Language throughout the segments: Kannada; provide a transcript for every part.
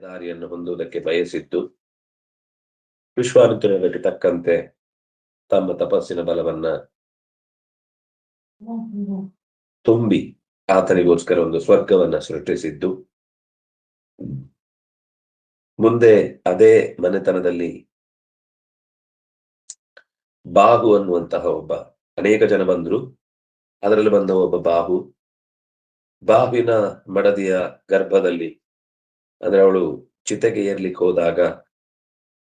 ದಾರಿಯನ್ನು ಹೊಂದುವುದಕ್ಕೆ ಬಯಸಿದ್ದು, ವಿಶ್ವಾಮಿತ್ರನಿಗೆ ತಕ್ಕಂತೆ ತಮ್ಮ ತಪಸ್ಸಿನ ಬಲವನ್ನ ತುಂಬಿ ಆತನಿಗೋಸ್ಕರ ಒಂದು ಸ್ವರ್ಗವನ್ನ ಸೃಷ್ಟಿಸಿದ್ದು, ಮುಂದೆ ಅದೇ ಮನೆತನದಲ್ಲಿ ಬಾಹು ಅನ್ನುವಂತಹ ಒಬ್ಬ, ಅನೇಕ ಜನ ಬಂದ್ರು, ಅದರಲ್ಲಿ ಬಂದ ಒಬ್ಬ ಬಾಹುವಿನ ಮಡದಿಯ ಗರ್ಭದಲ್ಲಿ, ಅಂದ್ರೆ ಅವಳು ಚಿತೆಗೆ ಏರ್ಲಿಕ್ಕೆ ಹೋದಾಗ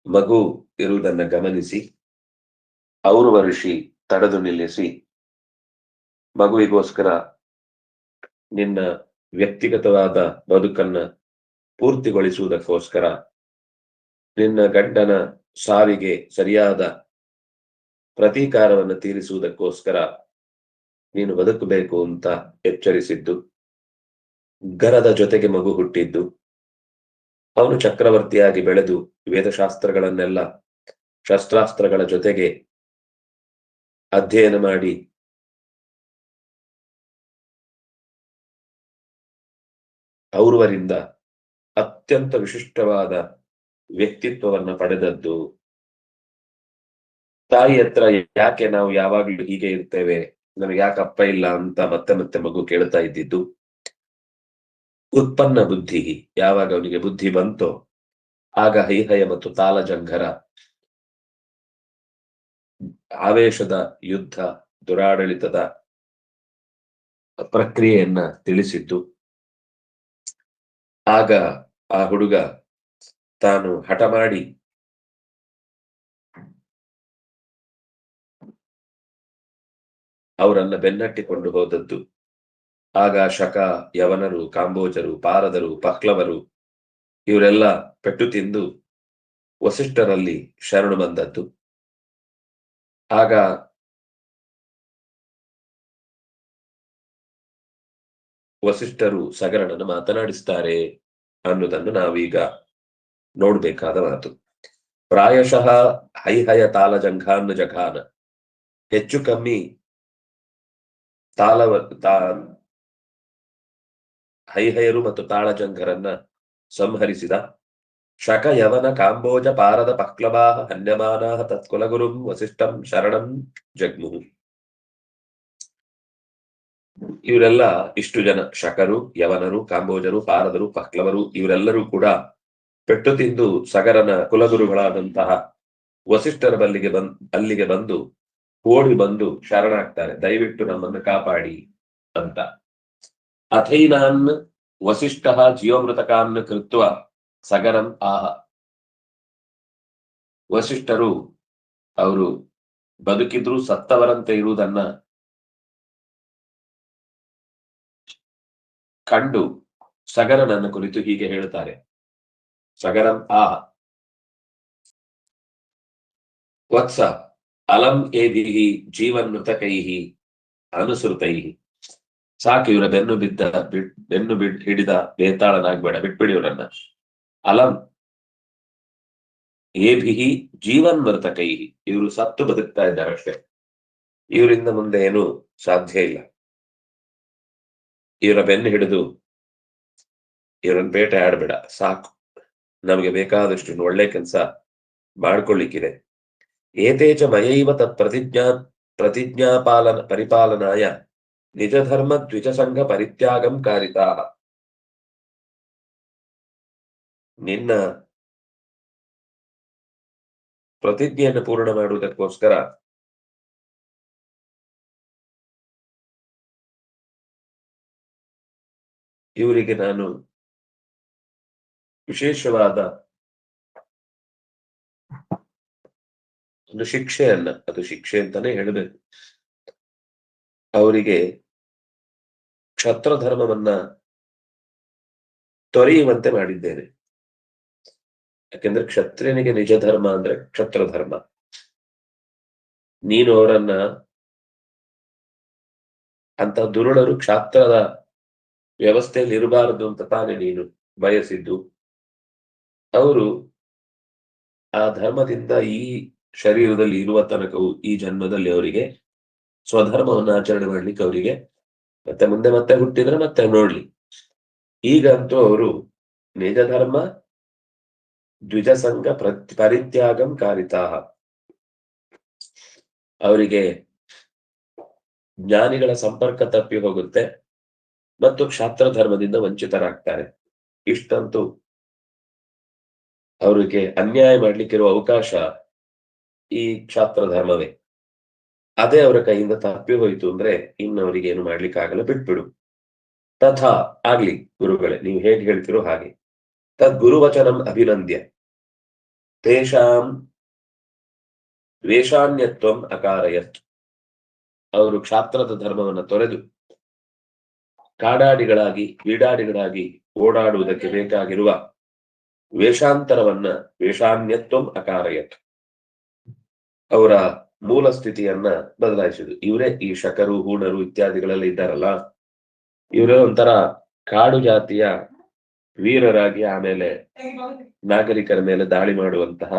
ಮಗು ಇರುವುದನ್ನ ಗಮನಿಸಿ ಔರ್ವ ಋಷಿ ತಡೆದು ನಿಲ್ಲಿಸಿ, ಮಗುವಿಗೋಸ್ಕರ ನಿನ್ನ ವ್ಯಕ್ತಿಗತವಾದ ಬದುಕನ್ನ ಪೂರ್ತಿಗೊಳಿಸುವುದಕ್ಕೋಸ್ಕರ, ನಿನ್ನ ಗಂಡನ ಸಾವಿಗೆ ಸರಿಯಾದ ಪ್ರತೀಕಾರವನ್ನು ತೀರಿಸುವುದಕ್ಕೋಸ್ಕರ ನೀನು ಬದುಕಬೇಕು ಅಂತ ಎಚ್ಚರಿಸಿದ್ದು, ಗರದ ಜೊತೆಗೆ ಮಗು ಹುಟ್ಟಿದ್ದು, ಅವನು ಚಕ್ರವರ್ತಿಯಾಗಿ ಬೆಳೆದು ವೇದಶಾಸ್ತ್ರಗಳನ್ನೆಲ್ಲ ಶಸ್ತ್ರಾಸ್ತ್ರಗಳ ಜೊತೆಗೆ ಅಧ್ಯಯನ ಮಾಡಿ ಔರ್ವರಿಂದ ಅತ್ಯಂತ ವಿಶಿಷ್ಟವಾದ ವ್ಯಕ್ತಿತ್ವವನ್ನ ಪಡೆದದ್ದು. ತಾಯಿ ಹತ್ರ ಯಾಕೆ ನಾವು ಯಾವಾಗ್ಲೂ ಹೀಗೆ ಇರ್ತೇವೆ, ನಮಗೆ ಯಾಕೆ ಅಪ್ಪ ಇಲ್ಲ ಅಂತ ಮತ್ತೆ ಮತ್ತೆ ಮಗು ಕೇಳ್ತಾ ಇದ್ದಿದ್ದು. ಉತ್ಪನ್ನ ಬುದ್ಧಿ, ಯಾವಾಗ ಅವನಿಗೆ ಬುದ್ಧಿ ಬಂತೋ ಆಗ ಹೈಹಯ ಮತ್ತು ತಾಲಜಂಘರ ಆವೇಶದ ಯುದ್ಧ, ದುರಾಡಳಿತದ ಪ್ರಕ್ರಿಯೆಯನ್ನ ತಿಳಿಸಿದ್ದು. ಆಗ ಆ ಹುಡುಗ ತಾನು ಹಠ ಮಾಡಿ ಅವರನ್ನ ಬೆನ್ನಟ್ಟಿಕೊಂಡು ಹೋದದ್ದು. ಆಗ ಶಕ, ಯವನರು, ಕಾಂಬೋಜರು, ಪಾರದರು, ಪಕ್ಲವರು ಇವರೆಲ್ಲ ಪೆಟ್ಟು ತಿಂದು ವಸಿಷ್ಠರಲ್ಲಿ ಶರಣು ಬಂದದ್ದು. ಆಗ ವಸಿಷ್ಠರು ಸಗರನನ್ನು ಮಾತನಾಡಿಸ್ತಾರೆ ಅನ್ನೋದನ್ನು ನಾವೀಗ ನೋಡ್ಬೇಕಾದ ಮಾತು. ಪ್ರಾಯಶಃ ಹೈಹಯ ತಾಲಜಂಘಾನ್ ಜಘಾನ, ಹೆಚ್ಚು ಕಮ್ಮಿ ಹೈಹಯರು ಮತ್ತು ತಾಳಜಂಘರನ್ನ ಸಂಹರಿಸಿದ. ಶಕ, ಯವನ, ಕಾಂಬೋಜ, ಪಾರದ, ಪಕ್ಲವಾಹ ಹನ್ಯಮಾನಾಹ ತತ್ಕುಲಗುರುಂ ವಸಿಷ್ಠಂ ಶರಣಂ ಜಗ್ಮುಹು. ಇವರೆಲ್ಲ ಇಷ್ಟು ಜನ, ಶಕರು, ಯವನರು, ಕಾಂಬೋಜರು, ಪಾರದರು, ಪಕ್ಲವರು, ಇವರೆಲ್ಲರೂ ಕೂಡ ಪೆಟ್ಟು ತಿಂದು ಸಗರನ ಕುಲಗುರುಗಳಾದಂತಹ ವಸಿಷ್ಠರ ಅಲ್ಲಿಗೆ ಬಂದು ಓಡಿ ಬಂದು ಶರಣಾಗ್ತಾರೆ, ದಯವಿಟ್ಟು ನಮ್ಮನ್ನು ಕಾಪಾಡಿ ಅಂತ. ಅಥೈನಾನ್ ವಸಿಷ್ಠ ಜೀವಮೃತಕಾನ್ ಕೃತ್ವ ಸಗರಂ ಆಹ. ವಸಿಷ್ಠರು ಅವರು ಬದುಕಿದ್ರು ಸತ್ತವರಂತೆ ಇರುವುದನ್ನ ಕಂಡು ಸಗರನನ್ನ ಕುರಿತು ಹೀಗೆ ಹೇಳ್ತಾರೆ. ಸಗರಂ ಆಹ, ವತ್ಸ ಅಲಂ ಏದಿಹಿ ಜೀವನ್ ಮೃತಕೈಹಿ ಅನುಸೃತೈಹಿ. ಸಾಕು, ಇವರ ಬೆನ್ನು ಹಿಡಿದ ಬೇತಾಳನಾಗ್ಬೇಡ, ಬಿಟ್ಬಿಡಿ ಇವರನ್ನ. ಅಲಂ ಏಭಿಹಿ ಜೀವನ್ ಮೃತಕೈಹಿ, ಇವರು ಸತ್ತು ಬದುಕ್ತಾ ಇದ್ದಾರಷ್ಟೇ, ಇವರಿಂದ ಮುಂದೆ ಏನು ಸಾಧ್ಯ ಇಲ್ಲ. ಇವರ ಬೆನ್ನು ಹಿಡಿದು ಇವರನ್ನ ಬೇಟೆ ಆಡ್ಬೇಡ, ಸಾಕು, ನಮಗೆ ಬೇಕಾದಷ್ಟು ಒಳ್ಳೆ ಕೆಲಸ ಮಾಡ್ಕೊಳ್ಳಿಕ್ಕಿದೆ. ಏತೇಚ ಮಯೈವ ತತ್ ಪರಿಪಾಲನಾಯ ನಿಜ ಧರ್ಮ ದ್ವಿಜ ಸಂಘ ಪರಿತ್ಯಾಗಂ ಕಾರಿತಾ. ನಿನ್ನ ಪ್ರತಿಜ್ಞೆಯನ್ನು ಪೂರ್ಣ ಮಾಡುವುದಕ್ಕೋಸ್ಕರ ಇವರಿಗೆ ನಾನು ವಿಶೇಷವಾದ ಒಂದು ಶಿಕ್ಷೆಯನ್ನ, ಅದು ಶಿಕ್ಷೆ ಅಂತಾನೆ ಹೇಳಬೇಕು, ಅವರಿಗೆ ಕ್ಷತ್ರ ಧರ್ಮವನ್ನ ತೊರೆಯುವಂತೆ ಮಾಡಿದ್ದೇನೆ. ಯಾಕೆಂದ್ರೆ ಕ್ಷತ್ರಿಯನಿಗೆ ನಿಜ ಧರ್ಮ ಅಂದ್ರೆ ಕ್ಷತ್ರ ಧರ್ಮ. ನೀನು ಅವರನ್ನ ಅಂತ ದುರುಳರು ಕ್ಷಾತ್ರದ ವ್ಯವಸ್ಥೆಯಲ್ಲಿ ಇರಬಾರದು ಅಂತ ತಾನೇ ನೀನು ಬಯಸಿದ್ದು. ಅವರು ಆ ಧರ್ಮದಿಂದ ಈ ಶರೀರದಲ್ಲಿ ಇರುವ ತನಕವು, ಈ ಜನ್ಮದಲ್ಲಿ ಅವರಿಗೆ ಸ್ವಧರ್ಮವನ್ನು ಆಚರಣೆ ಮಾಡ್ಲಿಕ್ಕೆ ಅವರಿಗೆ ಮತ್ತೆ ಮುಂದೆ ಮತ್ತೆ ಹುಟ್ಟಿದ್ರೆ ಮತ್ತೆ ನೋಡ್ಲಿ. ಈಗಂತೂ ಅವರು ನಿಜ ಧರ್ಮ ದ್ವಿಜಸಂಗ ಪರಿತ್ಯಾಗಂ ಕಾರಿತಾ. ಅವರಿಗೆ ಜ್ಞಾನಿಗಳ ಸಂಪರ್ಕ ತಪ್ಪಿ ಹೋಗುತ್ತೆ ಮತ್ತು ಕ್ಷಾತ್ರ ಧರ್ಮದಿಂದ ವಂಚಿತರಾಗ್ತಾರೆ. ಇಷ್ಟಂತೂ ಅವರಿಗೆ ಅನ್ಯಾಯ ಮಾಡ್ಲಿಕ್ಕಿರುವ ಅವಕಾಶ ಈ ಕ್ಷಾತ್ರ ಧರ್ಮವೇ. ಅದೇ ಅವರ ಕೈಯಿಂದ ತಪ್ಪಿ ಹೋಯ್ತು ಅಂದ್ರೆ ಇನ್ನವರಿಗೆ ಏನು ಮಾಡ್ಲಿಕ್ಕಾಗಲ್ಲ, ಬಿಟ್ಬಿಡು. ತಥಾ ಆಗ್ಲಿ ಗುರುಗಳೇ, ನೀವು ಹೇಗೆ ಹೇಳ್ತಿರೋ ಹಾಗೆ. ತದ್ ಗುರುವಚನಂ ಅಭಿನಂದ್ಯ ತೇಷಾಂ ವೇಷಾನ್ಯತ್ವಂ ಅಕಾರಯತ್. ಅವರು ಕ್ಷಾತ್ರದ ಧರ್ಮವನ್ನು ತೊರೆದು ಕಾಡಾಡಿಗಳಾಗಿ ಕ್ರೀಡಾಡಿಗಳಾಗಿ ಓಡಾಡುವುದಕ್ಕೆ ಬೇಕಾಗಿರುವ ವೇಷಾನ್ಯತ್ವಂ ಅಕಾರಯತ್, ಅವರ ಮೂಲ ಸ್ಥಿತಿಯನ್ನ ಬದಲಾಯಿಸಿದ್ರು. ಇವರೇ ಈ ಶಕರು, ಹೂಣರು ಇತ್ಯಾದಿಗಳೆಲ್ಲ ಇದ್ದಾರಲ್ಲ, ಇವರೇ ಒಂಥರ ಕಾಡು ಜಾತಿಯ ವೀರರಾಗಿ ಆಮೇಲೆ ನಾಗರಿಕರ ಮೇಲೆ ದಾಳಿ ಮಾಡುವಂತಹ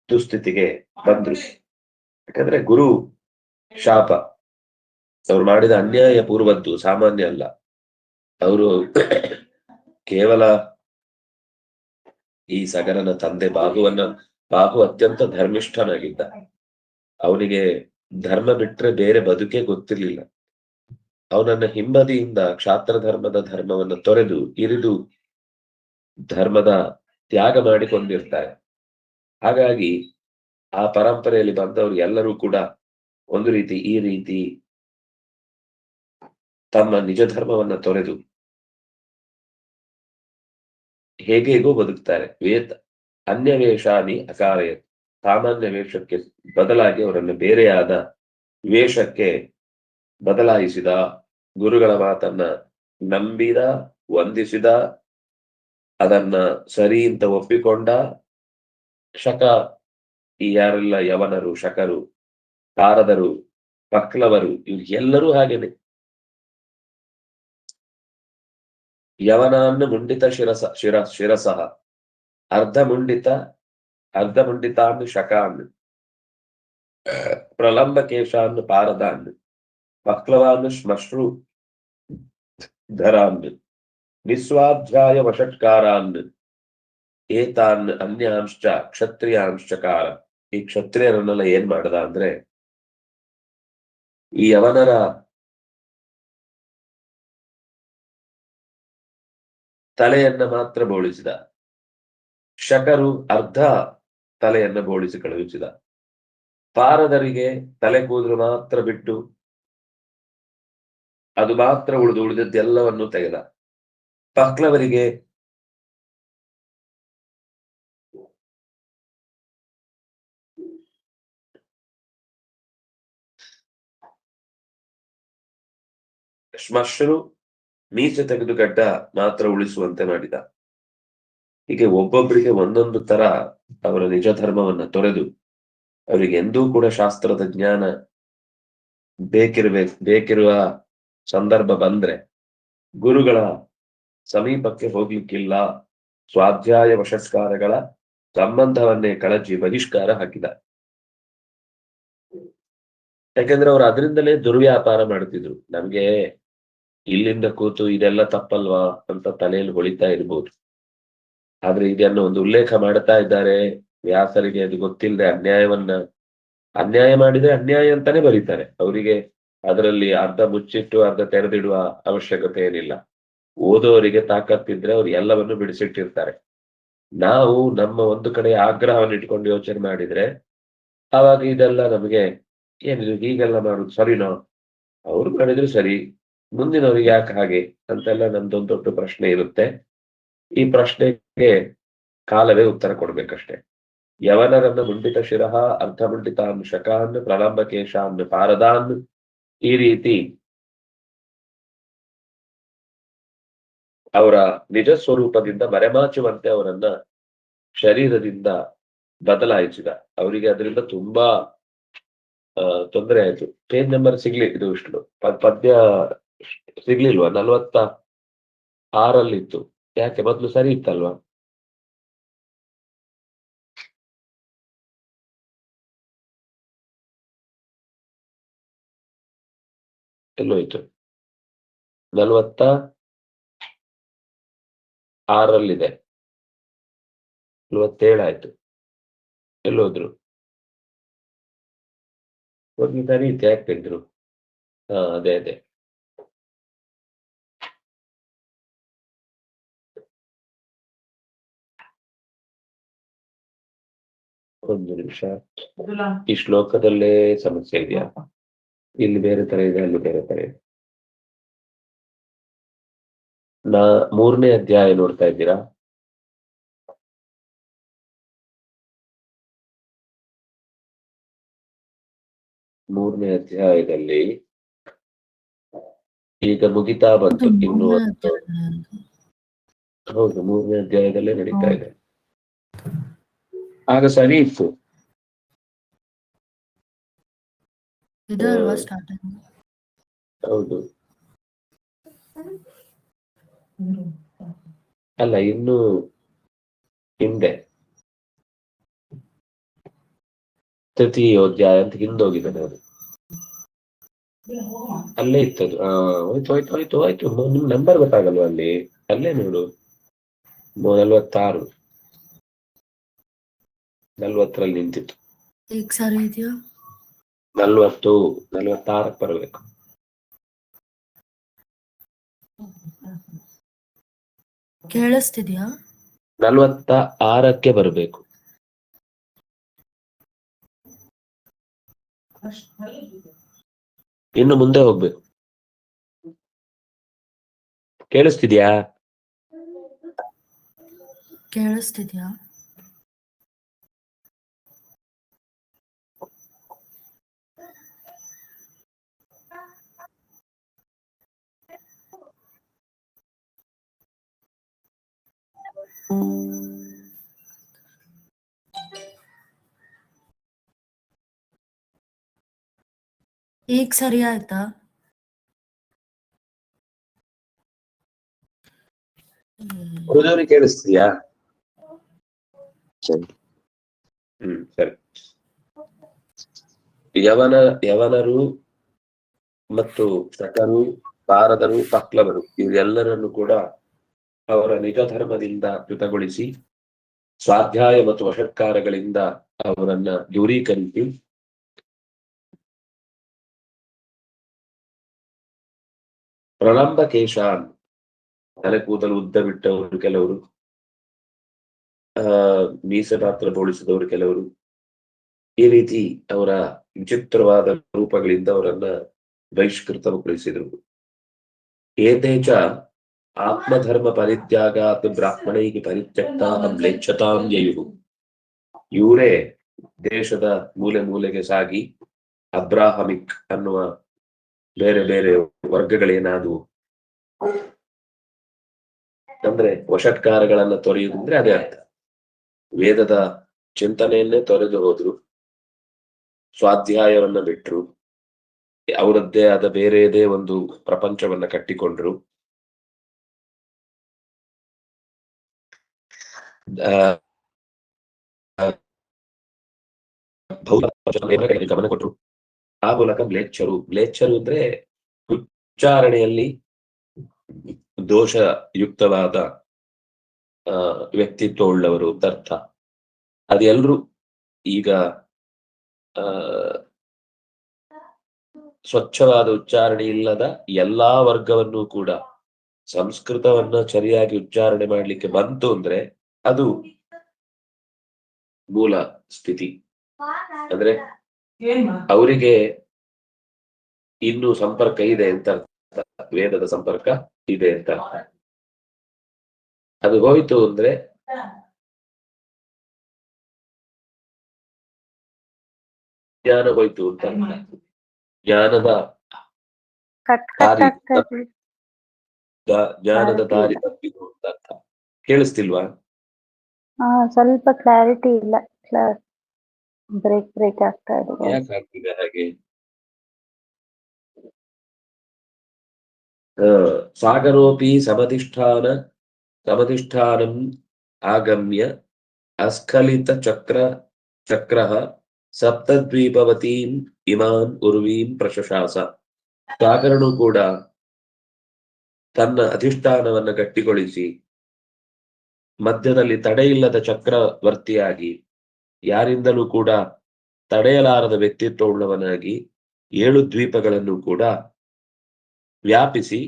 ದುಸ್ಥಿತಿಗೆ ಬಂದ್ರು. ಯಾಕಂದ್ರೆ ಗುರು ಶಾಪ, ಅವ್ರು ಮಾಡಿದ ಅನ್ಯಾಯ ಪೂರ್ವದ್ದು ಸಾಮಾನ್ಯ ಅಲ್ಲ. ಅವರು ಕೇವಲ ಈ ಸಗರನ ತಂದೆ ಬಾಹು ಅತ್ಯಂತ ಧರ್ಮಿಷ್ಠನಾಗಿದ್ದ. ಅವನಿಗೆ ಧರ್ಮ ಬಿಟ್ರೆ ಬೇರೆ ಬದುಕೆ ಗೊತ್ತಿರ್ಲಿಲ್ಲ. ಅವನನ್ನ ಹಿಂಬದಿಯಿಂದ ಕ್ಷಾತ್ರ ಧರ್ಮವನ್ನು ತೊರೆದು ಇರಿದು ಧರ್ಮದ ತ್ಯಾಗ ಮಾಡಿಕೊಂಡಿರ್ತಾರೆ. ಹಾಗಾಗಿ ಆ ಪರಂಪರೆಯಲ್ಲಿ ಬಂದವರು ಎಲ್ಲರೂ ಕೂಡ ಒಂದು ರೀತಿ ಈ ರೀತಿ ತಮ್ಮ ನಿಜ ಧರ್ಮವನ್ನ ತೊರೆದು ಹೇಗೇಗೋ ಬದುಕ್ತಾರೆ. ಅನ್ಯ ವೇಷಾನಿ ಅಕಾರಯ, ಸಾಮಾನ್ಯ ವೇಷಕ್ಕೆ ಬದಲಾಗಿ ಅವರನ್ನು ಬೇರೆಯಾದ ವೇಷಕ್ಕೆ ಬದಲಾಯಿಸಿದ. ಗುರುಗಳ ಮಾತನ್ನ ನಂಬಿದ, ವಂದಿಸಿದ, ಅದನ್ನ ಸರಿ ಅಂತ ಒಪ್ಪಿಕೊಂಡ. ಈ ಯಾರೆಲ್ಲ ಯವನರು, ಶಕರು, ತಾರದರು, ಪಕ್ಲವರು, ಇವ್ರು ಎಲ್ಲರೂ ಹಾಗೇನೆ. ಯವನಾನ್ನ ಮುಂಡಿತ ಶಿರಸಃ ಅರ್ಧ ಮುಂಡಿತಾನ್ ಶಕಾನ್ ಪ್ರಲಂಬ ಕೇಶಾನ್ ಪಾರದಾನ್ ಪಕ್ಲವಾನ್ ಶ್ಮಶ್ರು ಧರಾನ್ ನಿಸ್ವಾಧ್ಯಾಯ ವಷಟ್ಕಾರಾನ್ ಏತಾನ್ ಅನ್ಯಾಂಶ್ಚ ಕ್ಷತ್ರಿಯಾಂಶ್ಚಕಾರ. ಈ ಕ್ಷತ್ರಿಯರನ್ನೆಲ್ಲ ಏನ್ ಮಾಡದ ಅಂದ್ರೆ, ಈ ಯವನರ ತಲೆಯನ್ನ ಮಾತ್ರ ಬೋಳಿಸಿದ, ಶಕರು ಅರ್ಧ ತಲೆಯನ್ನ ಬೋಳಿಸಿ ಕಳುಹಿಸಿದ, ಪಾರದರಿಗೆ ತಲೆ ಕೂದಲು ಮಾತ್ರ ಬಿಟ್ಟು ಅದು ಮಾತ್ರ ಉಳಿದದ್ದೆಲ್ಲವನ್ನು ತೆಗೆದ. ಪಕ್ಲವರಿಗೆ ಶ್ಮಶ್ರು ಮೀಸೆ ತೆಗೆದು ಗಡ್ಡ ಮಾತ್ರ ಉಳಿಸುವಂತೆ ಮಾಡಿದ. ಹೀಗೆ ಒಬ್ಬೊಬ್ಬರಿಗೆ ಒಂದೊಂದು ತರ ಅವರ ನಿಜ ಧರ್ಮವನ್ನ ತೊರೆದು, ಅವರಿಗೆ ಎಂದೂ ಕೂಡ ಶಾಸ್ತ್ರದ ಜ್ಞಾನ ಬೇಕಿರುವ ಸಂದರ್ಭ ಬಂದ್ರೆ ಗುರುಗಳ ಸಮೀಪಕ್ಕೆ ಹೋಗ್ಲಿಕ್ಕಿಲ್ಲ. ಸ್ವಾಧ್ಯಾಯ ವಷಟ್ಕಾರಗಳ ಸಂಬಂಧವನ್ನೇ ಕಳಚಿ ಬಹಿಷ್ಕಾರ ಹಾಕಿದ. ಯಾಕಂದ್ರೆ ಅವರು ಅದರಿಂದಲೇ ದುರ್ವ್ಯಾಪಾರ ಮಾಡ್ತಿದ್ರು. ನಮ್ಗೆ ಇಲ್ಲಿಂದ ಕೂತು ಇದೆಲ್ಲ ತಪ್ಪಲ್ವಾ ಅಂತ ತಲೆಯಲ್ಲಿ ಹೊಳಿತಾ ಇರ್ಬೋದು. ಆದ್ರೆ ಇದನ್ನು ಒಂದು ಉಲ್ಲೇಖ ಮಾಡ್ತಾ ಇದ್ದಾರೆ. ವ್ಯಾಸರಿಗೆ ಅದು ಗೊತ್ತಿಲ್ಲದೆ ಅನ್ಯಾಯ ಮಾಡಿದ್ರೆ ಅನ್ಯಾಯ ಅಂತಾನೆ ಬರೀತಾರೆ. ಅವರಿಗೆ ಅದರಲ್ಲಿ ಅರ್ಧ ಮುಚ್ಚಿಟ್ಟು ಅರ್ಧ ತೆರೆದಿಡುವ ಅವಶ್ಯಕತೆ ಏನಿಲ್ಲ. ಓದೋರಿಗೆ ತಾಕತ್ತಿದ್ರೆ ಅವ್ರು ಎಲ್ಲವನ್ನು ಬಿಡಿಸಿಟ್ಟಿರ್ತಾರೆ. ನಾವು ನಮ್ಮ ಒಂದು ಕಡೆ ಆಗ್ರಹವನ್ನು ಇಟ್ಕೊಂಡು ಯೋಚನೆ ಮಾಡಿದ್ರೆ ಆವಾಗ ಇದೆಲ್ಲ ನಮಗೆ ಏನಿದು ಹೀಗೆಲ್ಲ ಮಾಡುದು ಸರಿನೋ, ಅವ್ರು ಮಾಡಿದ್ರು ಸರಿ, ಮುಂದಿನವ್ರಿಗೆ ಯಾಕೆ ಹಾಗೆ ಅಂತೆಲ್ಲ ನಮ್ದೊಂದು ದೊಡ್ಡ ಪ್ರಶ್ನೆ ಇರುತ್ತೆ. ಈ ಪ್ರಶ್ನೆಗೆ ಕಾಲವೇ ಉತ್ತರ ಕೊಡ್ಬೇಕಷ್ಟೆ. ಯವನರನ್ನ ಮುಂಡಿತ ಶಿರಹ ಅರ್ಧ ಮುಂಡಿತಾನ್ ಶಕಾನ್ ಪ್ರಲಂಬ ಕೇಶಾನ್ ಪಾರದಾನ್, ಈ ರೀತಿ ಅವರ ನಿಜ ಸ್ವರೂಪದಿಂದ ಮರೆಮಾಚುವಂತೆ ಅವರನ್ನ ಶರೀರದಿಂದ ಬದಲಾಯಿಸಿದ. ಅವರಿಗೆ ಅದರಿಂದ ತುಂಬಾ ತೊಂದರೆ ಆಯ್ತು. ಪೇಜ್ ನಂಬರ್ ಇದು ಇಷ್ಟು ಪದ್ಯ ಸಿಗ್ಲಿಲ್ವಾ? 46 ಯಾಕೆ ಮೊದ್ಲು ಸರಿ ಇತ್ತಲ್ವಾ? ಎಲ್ಲೋಯ್ತು? 46 47 ಆಯ್ತು. ಎಲ್ಲೋದ್ರು? ಹೋಗಿ ಕರೀತಿ ಯಾಕೆ ತೆಗ್ದ್ರು? ಹಾ ಅದೇ ಅದೇ. ಒಂದು ನಿಮಿಷ. ಈ ಶ್ಲೋಕದಲ್ಲೇ ಸಮಸ್ಯೆ ಇದೆಯಾ? ಇಲ್ಲಿ ಬೇರೆ ತರ ಇದೆ, ಅಲ್ಲಿ ಬೇರೆ ತರ ಇದೆ. 3ನೇ ಅಧ್ಯಾಯ ನೋಡ್ತಾ ಇದ್ದೀರಾ? ಮೂರನೇ ಅಧ್ಯಾಯದಲ್ಲಿ ಈಗ ಮುಗಿತಾ ಬಂತು. ಇನ್ನು ಹೌದು, 3ನೇ ಅಧ್ಯಾಯದಲ್ಲೇ ನಡೀತಾ ಇದೆ. ಆಗ ಸರಿ ಇತ್ತು. ಹೌದು, ಅಲ್ಲ ಇನ್ನು ಹಿಂದೆ ತೃತೀಯೋಧ್ಯಾಯ ಅಂತ ಹಿಂದೋಗಿದ್ದಾನೆ ಅದು. ಅಲ್ಲೇ ಇತ್ತದು. ಹೋಯ್ತು. ನಿಮ್ ನಂಬರ್ ಗೊತ್ತಾಗಲ್ವಾ ಅಲ್ಲಿ? ಅಲ್ಲೇ ನೋಡು, 46 40ರಲ್ಲಿ ನಿಂತಿತ್ತು. 46 ಬರಬೇಕು. ಕೇಳಿಸ್ತಿದ್ಯಾ? 46ಕ್ಕೆ ಬರಬೇಕು. ಇನ್ನು ಮುಂದೆ ಹೋಗ್ಬೇಕು. ಕೇಳಿಸ್ತಿದ್ಯಾ? ಕೇಳಿಸ್ತಿದ್ಯಾ? ಈಗ ಸರಿ ಆಯ್ತಾ? ಉಳಿದವ್ರಿಗೆ ಕೇಳಿಸ್ತೀಯಾ? ಸರಿ. ಸರಿ. ಯವನರು ಮತ್ತು ಶಕರು, ಪಾರದರು, ಪಕ್ಲವರು ಇವರೆಲ್ಲರನ್ನು ಕೂಡ ಅವರ ನಿಜ ಧರ್ಮದಿಂದ ಚ್ಯುತಗೊಳಿಸಿ ಸ್ವಾಧ್ಯಾಯ ಮತ್ತು ವಷಟ್ಕಾರಗಳಿಂದ ಅವರನ್ನ ದೂರೀಕರಿಸಿ ಪ್ರಲಂಬ ಕೇಶಾನ್, ತಲೆ ಕೂದಲು ಉದ್ದ ಬಿಟ್ಟವರು ಕೆಲವರು, ಮೀಸಲಾತ್ರ ಬೋಳಿಸಿದವರು ಕೆಲವರು, ಈ ರೀತಿ ಅವರ ವಿಚಿತ್ರವಾದ ರೂಪಗಳಿಂದ ಅವರನ್ನ ಬಹಿಷ್ಕೃತಗೊಳಿಸಿದರು. ಏತೇಚ ಆತ್ಮಧರ್ಮ ಪರಿತ್ಯಾಗಾತ್ ಬ್ರಾಹ್ಮಣೈಗೆ ಪರಿತ್ಯಕ್ತ ಮ್ಲೇಚ್ಛತಾಂ ಯಯುಃ. ಇವರೇ ದೇಶದ ಮೂಲೆ ಮೂಲೆಗೆ ಸಾಗಿ ಅಬ್ರಾಹಮಿಕ್ ಅನ್ನುವ ಬೇರೆ ಬೇರೆ ವರ್ಗಗಳೇನಾದವು ಅಂದ್ರೆ ವಷಟ್ಕಾರಗಳನ್ನ ತೊರೆಯುವುದಂದ್ರೆ ಅದೇ ಅರ್ಥ. ವೇದದ ಚಿಂತನೆಯನ್ನೇ ತೊರೆದು ಹೋದ್ರು, ಸ್ವಾಧ್ಯಾಯವನ್ನ ಬಿಟ್ರು, ಅವರದ್ದೇ ಆದ ಬೇರೆದೇ ಒಂದು ಪ್ರಪಂಚವನ್ನ ಕಟ್ಟಿಕೊಂಡ್ರು. ಗಮನ ಕೊಟ್ರು. ಆ ಮೂಲಕ ಮ್ಲೇಚ್ಛರು ಅಂದ್ರೆ ಉಚ್ಚಾರಣೆಯಲ್ಲಿ ದೋಷಯುಕ್ತವಾದ ವ್ಯಕ್ತಿತ್ವ ಉಳ್ಳವರು ಅಂತ ಅರ್ಥ. ಅದೆಲ್ಲರೂ ಈಗ ಸ್ವಚ್ಛವಾದ ಉಚ್ಚಾರಣೆ ಇಲ್ಲದ ಎಲ್ಲಾ ವರ್ಗವನ್ನು ಕೂಡ ಸಂಸ್ಕೃತವನ್ನ ಸರಿಯಾಗಿ ಉಚ್ಚಾರಣೆ ಮಾಡ್ಲಿಕ್ಕೆ ಬಂತು ಅಂದ್ರೆ ಅದು ಮೂಲ ಸ್ಥಿತಿ. ಅಂದ್ರೆ ಅವರಿಗೆ ಇನ್ನು ಸಂಪರ್ಕ ಇದೆ ಅಂತ ಅರ್ಥ, ವೇದದ ಸಂಪರ್ಕ ಇದೆ ಅಂತ ಅರ್ಥ. ಅದು ಹೋಯ್ತು ಅಂದ್ರೆ ಜ್ಞಾನ ಹೋಯ್ತು ಅಂತ ಅರ್ಥ. ಜ್ಞಾನದ ದಾರಿ ತಪ್ಪಿತು ಅಂತ ಅರ್ಥ. ಕೇಳಿಸ್ತಿಲ್ವಾ? ಸ್ವಲ್ಪ ಕ್ಲಾರಿಟಿ ಇಲ್ಲ, ಬ್ರೇಕ್ ಆಗ್ತಾ ಇದೆ. ಯಾಕೆ ಆಗ್ತಿದೆ ಹಾಗೆ? ಸಾಗರೋಪಿ ಸಮಧಿಷ್ಠಾನಂ ಆಗಮ್ಯ ಅಸ್ಖಲಿತ ಚಕ್ರಃ ಸಪ್ತದ್ವೀಪವತೀಂ ಇಮಾನ್ ಉರ್ವೀಂ ಪ್ರಶಶಾಸ. ಸಾಗರನು ಕೂಡ ತನ್ನ ಅಧಿಷ್ಠಾನವನ್ನ ಗಟ್ಟಿಗೊಳಿಸಿ ಮಧ್ಯದಲ್ಲಿ ತಡೆಯಿಲ್ಲದ ಚಕ್ರವರ್ತಿಯಾಗಿ ಯಾರಿಂದಲೂ ಕೂಡ ತಡೆಯಲಾರದ ವ್ಯಕ್ತಿತ್ವವುಳ್ಳವನಾಗಿ 7 ದ್ವೀಪಗಳನ್ನು ಕೂಡ ವ್ಯಾಪಿಸಿ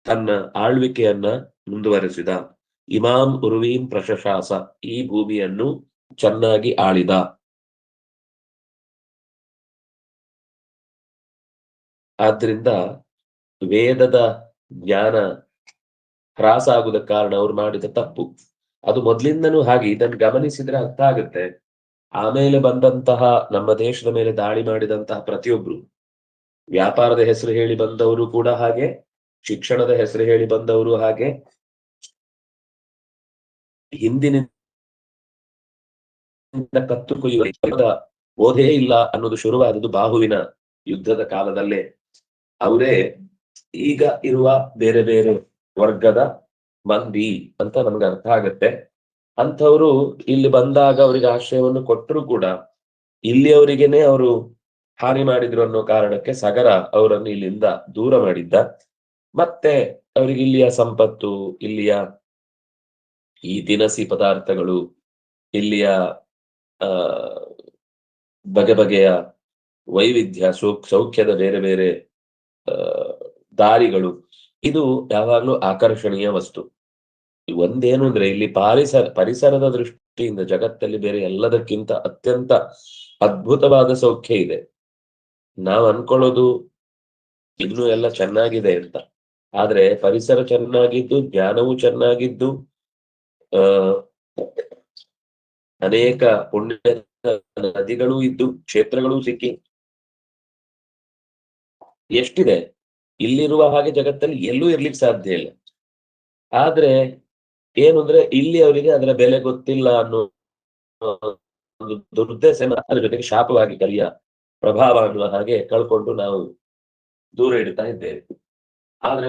ತನ್ನ ಆಳ್ವಿಕೆಯನ್ನ ಮುಂದುವರೆಸಿದ. ಇಮಾಂ ಉರ್ವೀಂ ಪ್ರಶಶಾಸ, ಈ ಭೂಮಿಯನ್ನು ಚೆನ್ನಾಗಿ ಆಳಿದ. ಆದ್ರಿಂದ ವೇದದ ಜ್ಞಾನ ಹ್ರಾಸ ಆಗುವುದ ಕಾರಣ ಅವ್ರು ಮಾಡಿದ ತಪ್ಪು. ಅದು ಮೊದ್ಲಿಂದನೂ ಹಾಗೆ, ಇದನ್ನು ಗಮನಿಸಿದ್ರೆ ಅರ್ಥ ಆಗುತ್ತೆ. ಆಮೇಲೆ ಬಂದಂತಹ ನಮ್ಮ ದೇಶದ ಮೇಲೆ ದಾಳಿ ಮಾಡಿದಂತಹ ಪ್ರತಿಯೊಬ್ರು ವ್ಯಾಪಾರದ ಹೆಸರು ಹೇಳಿ ಬಂದವರು ಕೂಡ ಹಾಗೆ, ಶಿಕ್ಷಣದ ಹೆಸರು ಹೇಳಿ ಬಂದವರು ಹಾಗೆ, ಹಿಂದಿನಿಂದ ಕತ್ತು ಕೊಯ್ಯುವ ಓದೇ ಇಲ್ಲ ಅನ್ನೋದು ಶುರುವಾದದ್ದು ಬಾಹುವಿನ ಯುದ್ಧದ ಕಾಲದಲ್ಲೇ. ಅವರೇ ಈಗ ಇರುವ ಬೇರೆ ಬೇರೆ ವರ್ಗದ ಮಂದಿ ಅಂತ ನಮ್ಗೆ ಅರ್ಥ ಆಗತ್ತೆ. ಅಂಥವ್ರು ಇಲ್ಲಿ ಬಂದಾಗ ಅವರಿಗೆ ಆಶ್ರಯವನ್ನು ಕೊಟ್ಟರು ಕೂಡ ಇಲ್ಲಿಯವರಿಗೇನೆ ಅವರು ಹಾನಿ ಮಾಡಿದ್ರು ಅನ್ನೋ ಕಾರಣಕ್ಕೆ ಸಗರ ಅವರನ್ನು ಇಲ್ಲಿಂದ ದೂರ ಮಾಡಿದ್ದ. ಮತ್ತೆ ಅವರಿಗೆ ಇಲ್ಲಿಯ ಸಂಪತ್ತು, ಇಲ್ಲಿಯ ಈ ದಿನಸಿ ಪದಾರ್ಥಗಳು, ಇಲ್ಲಿಯ ಬಗೆ ಬಗೆಯ ವೈವಿಧ್ಯ, ಸೌಖ್ಯದ ಬೇರೆ ಬೇರೆ ದಾರಿಗಳು, ಇದು ಯಾವಾಗ್ಲೂ ಆಕರ್ಷಣೀಯ ವಸ್ತು. ಒಂದೇನು ಅಂದ್ರೆ ಇಲ್ಲಿ ಪರಿಸರದ ದೃಷ್ಟಿಯಿಂದ ಜಗತ್ತಲ್ಲಿ ಬೇರೆ ಎಲ್ಲದಕ್ಕಿಂತ ಅತ್ಯಂತ ಅದ್ಭುತವಾದ ಸೌಖ್ಯ ಇದೆ. ನಾವು ಅನ್ಕೊಳ್ಳೋದು ಇನ್ನೂ ಎಲ್ಲ ಚೆನ್ನಾಗಿದೆ ಅಂತ, ಆದ್ರೆ ಪರಿಸರ ಚೆನ್ನಾಗಿದ್ದು, ಜ್ಞಾನವೂ ಚೆನ್ನಾಗಿದ್ದು, ಅನೇಕ ಪುಣ್ಯ ನದಿಗಳೂ ಇದ್ದು, ಕ್ಷೇತ್ರಗಳೂ ಸಿಕ್ಕಿ ಎಷ್ಟಿದೆ. ಇಲ್ಲಿರುವ ಹಾಗೆ ಜಗತ್ತಲ್ಲಿ ಎಲ್ಲೂ ಇರ್ಲಿಕ್ಕೆ ಸಾಧ್ಯ ಇಲ್ಲ. ಆದ್ರೆ ಏನು ಅಂದ್ರೆ ಇಲ್ಲಿ ಅವರಿಗೆ ಅದರ ಬೆಲೆ ಗೊತ್ತಿಲ್ಲ ಅನ್ನೋ ಒಂದು ದುರ್ದೆಸೆ, ಅದರ ಜೊತೆಗೆ ಶಾಪವಾಗಿ ಕಲಿಯ ಪ್ರಭಾವ ಅನ್ನುವ ಹಾಗೆ ಕಳ್ಕೊಂಡು ನಾವು ದೂರ ಇಡ್ತಾ ಇದ್ದೇವೆ. ಆದ್ರೆ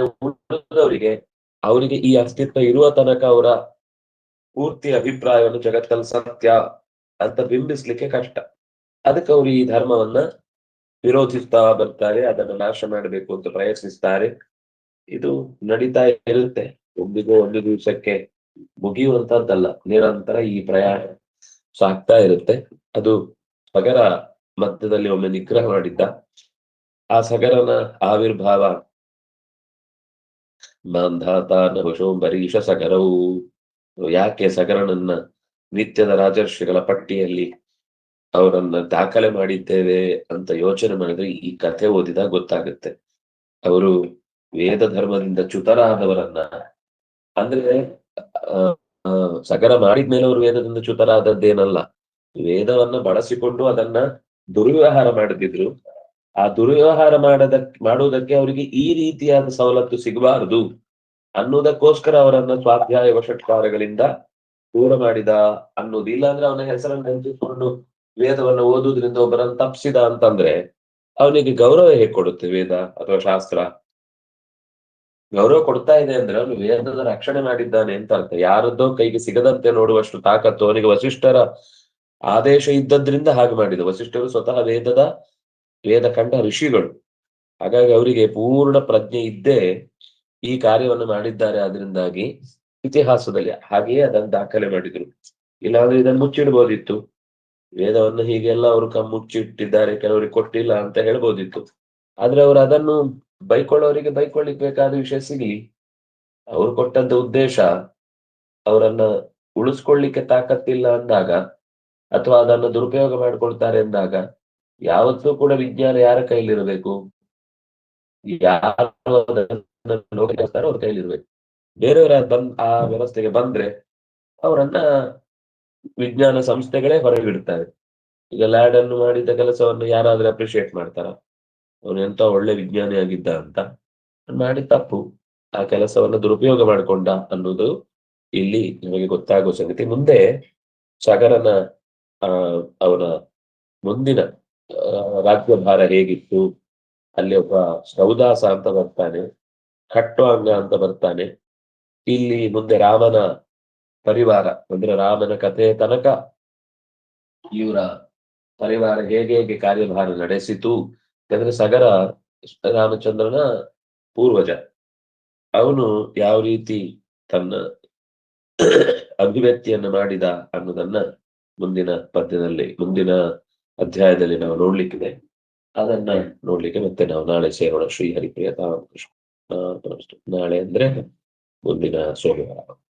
ಅವರಿಗೆ ಈ ಅಸ್ತಿತ್ವ ಇರುವ ತನಕ ಅವರ ಪೂರ್ತಿ ಅಭಿಪ್ರಾಯವನ್ನು ಜಗತ್ತಲ್ಲಿ ಸತ್ಯ ಅಂತ ಬಿಂಬಿಸ್ಲಿಕ್ಕೆ ಕಷ್ಟ. ಅದಕ್ಕೆ ಅವರು ಈ ಧರ್ಮವನ್ನ ವಿರೋಧಿಸ್ತಾ ಬರ್ತಾರೆ, ಅದನ್ನು ನಾಶ ಮಾಡಬೇಕು ಅಂತ ಪ್ರಯತ್ನಿಸ್ತಾರೆ. ಇದು ನಡೀತಾ ಇರುತ್ತೆ. ಒಬ್ಬಿಗೋ ಒಂದು ದಿವಸಕ್ಕೆ ಮುಗಿಯುವಂತದ್ದಲ್ಲ, ನಿರಂತರ ಈ ಪ್ರಯಾಣ ಸಾಗ್ತಾ ಇರುತ್ತೆ. ಅದು ಸಗರ ಮಧ್ಯದಲ್ಲಿ ಒಮ್ಮೆ ನಿಗ್ರಹ ಮಾಡಿದ್ದ. ಆ ಸಗರನ ಆವಿರ್ಭಾವ ಮಾಂಧಾತಾನ ವಶೋಂಬರೀಷ ಸಗರವು. ಯಾಕೆ ಸಗರನನ್ನ ನಿತ್ಯದ ರಾಜರ್ಷಿಗಳ ಪಟ್ಟಿಯಲ್ಲಿ ಅವರನ್ನ ದಾಖಲೆ ಮಾಡಿದ್ದೇವೆ ಅಂತ ಯೋಚನೆ ಮಾಡಿದ್ರೆ ಈ ಕಥೆ ಓದಿದಾಗ ಗೊತ್ತಾಗುತ್ತೆ. ಅವರು ವೇದ ಧರ್ಮದಿಂದ ಚ್ಯುತರಾದವರನ್ನ, ಅಂದ್ರೆ ಸಗರ ಮಾಡಿದ್ಮೇಲೆ ಅವರು ವೇದದಿಂದ ಚ್ಯುತರಾದದ್ದೇನಲ್ಲ, ವೇದವನ್ನ ಬಳಸಿಕೊಂಡು ಅದನ್ನ ದುರ್ವ್ಯವಹಾರ ಮಾಡುತ್ತಿದ್ರು. ಆ ದುರ್ವ್ಯವಹಾರ ಮಾಡುವುದಕ್ಕೆ ಅವರಿಗೆ ಈ ರೀತಿಯಾದ ಸವಲತ್ತು ಸಿಗಬಾರದು ಅನ್ನೋದಕ್ಕೋಸ್ಕರ ಅವರನ್ನ ಸ್ವಾಧ್ಯಾಯ ವಷಟ್ಕಾರಗಳಿಂದ ದೂರ ಮಾಡಿದ ಅನ್ನೋದು. ಇಲ್ಲಾಂದ್ರೆ ಅವನ ಹೆಸರನ್ನು ನೆನಪಿಸಿಕೊಂಡು ವೇದವನ್ನು ಓದುವುದರಿಂದ ಒಬ್ಬರನ್ನು ತಪ್ಪಿಸಿದ ಅಂತಂದ್ರೆ ಅವನಿಗೆ ಗೌರವ ಹೇಗೆ ಕೊಡುತ್ತೆ ವೇದ ಅಥವಾ ಶಾಸ್ತ್ರ? ಗೌರವ ಕೊಡ್ತಾ ಇದೆ ಅಂದ್ರೆ ಅವನು ವೇದದ ರಕ್ಷಣೆ ಮಾಡಿದ್ದಾನೆ ಅಂತ ಅರ್ಥ. ಯಾರದ್ದೋ ಕೈಗೆ ಸಿಗದಂತೆ ನೋಡುವಷ್ಟು ತಾಕತ್ತು ಅವನಿಗೆ ವಸಿಷ್ಠರ ಆದೇಶ ಇದ್ದದ್ರಿಂದ ಹಾಗೆ ಮಾಡಿದ. ವಸಿಷ್ಠರು ಸ್ವತಃ ವೇದ ಕಂಡ ಋಷಿಗಳು. ಹಾಗಾಗಿ ಅವರಿಗೆ ಪೂರ್ಣ ಪ್ರಜ್ಞೆ ಇದ್ದೇ ಈ ಕಾರ್ಯವನ್ನು ಮಾಡಿದ್ದಾರೆ. ಅದರಿಂದಾಗಿ ಇತಿಹಾಸದಲ್ಲಿ ಹಾಗೆಯೇ ಅದನ್ನು ದಾಖಲೆ ಮಾಡಿದ್ರು. ಇಲ್ಲಾಂದ್ರೆ ಇದನ್ನು ಮುಚ್ಚಿಡ್ಬೋದಿತ್ತು. ವೇದವನ್ನು ಹೀಗೆಲ್ಲ ಅವರು ಮುಚ್ಚಿಟ್ಟಿದ್ದಾರೆ, ಕೆಲವರಿಗೆ ಕೊಟ್ಟಿಲ್ಲ ಅಂತ ಹೇಳ್ಬೋದಿತ್ತು. ಆದ್ರೆ ಅವರು ಅದನ್ನು ಬೈಕೊಳ್ಳೋರಿಗೆ ಬೈಕೊಳ್ಳಿಕ್ ಬೇಕಾದ ವಿಷಯ ಸಿಗ್ಲಿ. ಅವ್ರು ಕೊಟ್ಟಂತ ಉದ್ದೇಶ ಅವರನ್ನ ಉಳಿಸ್ಕೊಳ್ಳಿಕ್ಕೆ ತಾಕತ್ತಿಲ್ಲ ಅಂದಾಗ, ಅಥವಾ ಅದನ್ನು ದುರುಪಯೋಗ ಮಾಡ್ಕೊಳ್ತಾರೆ ಅಂದಾಗ, ಯಾವತ್ತೂ ಕೂಡ ವಿಜ್ಞಾನ ಯಾರ ಕೈಲಿರಬೇಕು? ಯಾರು ಅವ್ರ ಕೈಲಿರ್ಬೇಕು. ಬೇರೆಯವರ ಆ ವ್ಯವಸ್ಥೆಗೆ ಬಂದ್ರೆ ಅವರನ್ನ ವಿಜ್ಞಾನ ಸಂಸ್ಥೆಗಳೇ ಹೊರಗಿಡ್ತಾರೆ. ಈಗ ಲ್ಯಾಡ್ ಅನ್ನು ಮಾಡಿದ ಕೆಲಸವನ್ನು ಯಾರಾದ್ರೂ ಅಪ್ರಿಶಿಯೇಟ್ ಮಾಡ್ತಾರ? ಅವನು ಎಂತ ಒಳ್ಳೆ ವಿಜ್ಞಾನಿ ಆಗಿದ್ದ ಅಂತ. ಮಾಡಿ ತಪ್ಪು, ಆ ಕೆಲಸವನ್ನು ದುರುಪಯೋಗ ಮಾಡಿಕೊಂಡ ಅನ್ನೋದು ಇಲ್ಲಿ ನಮಗೆ ಗೊತ್ತಾಗುವ ಸಂಗತಿ. ಮುಂದೆ ಸಗರನ ಅವನ ಮುಂದಿನ ರಾಜ್ಯಭಾರ ಹೇಗಿತ್ತು, ಅಲ್ಲಿ ಒಬ್ಬ ಸೌದಾಸ ಅಂತ ಬರ್ತಾನೆ, ಖಟ್ವಾಂಗ ಅಂತ ಬರ್ತಾನೆ. ಇಲ್ಲಿ ಮುಂದೆ ರಾಮನ ಪರಿವಾರ, ಅಂದ್ರೆ ರಾಮನ ಕಥೆ ತನಕ ಇವರ ಪರಿವಾರ ಹೇಗೆ ಕಾರ್ಯಭಾರ ನಡೆಸಿತು. ಯಾಕಂದ್ರೆ ಸಗರ ರಾಮಚಂದ್ರನ ಪೂರ್ವಜ. ಅವನು ಯಾವ ರೀತಿ ತನ್ನ ಅಭಿವ್ಯಕ್ತಿಯನ್ನು ಮಾಡಿದ ಅನ್ನೋದನ್ನ ಮುಂದಿನ ಪದ್ಯದಲ್ಲಿ, ಮುಂದಿನ ಅಧ್ಯಾಯದಲ್ಲಿ ನಾವು ನೋಡ್ಲಿಕ್ಕಿದೆ. ಅದನ್ನ ನೋಡ್ಲಿಕ್ಕೆ ಮತ್ತೆ ನಾವು ನಾಳೆ ಸೇರೋಣ. ಶ್ರೀ ಹರಿಪ್ರಿಯ ತಾರಾಮಕೃಷ್ಣ. ನಾಳೆ ಅಂದ್ರೆ ಮುಂದಿನ ಸೋಮವಾರ.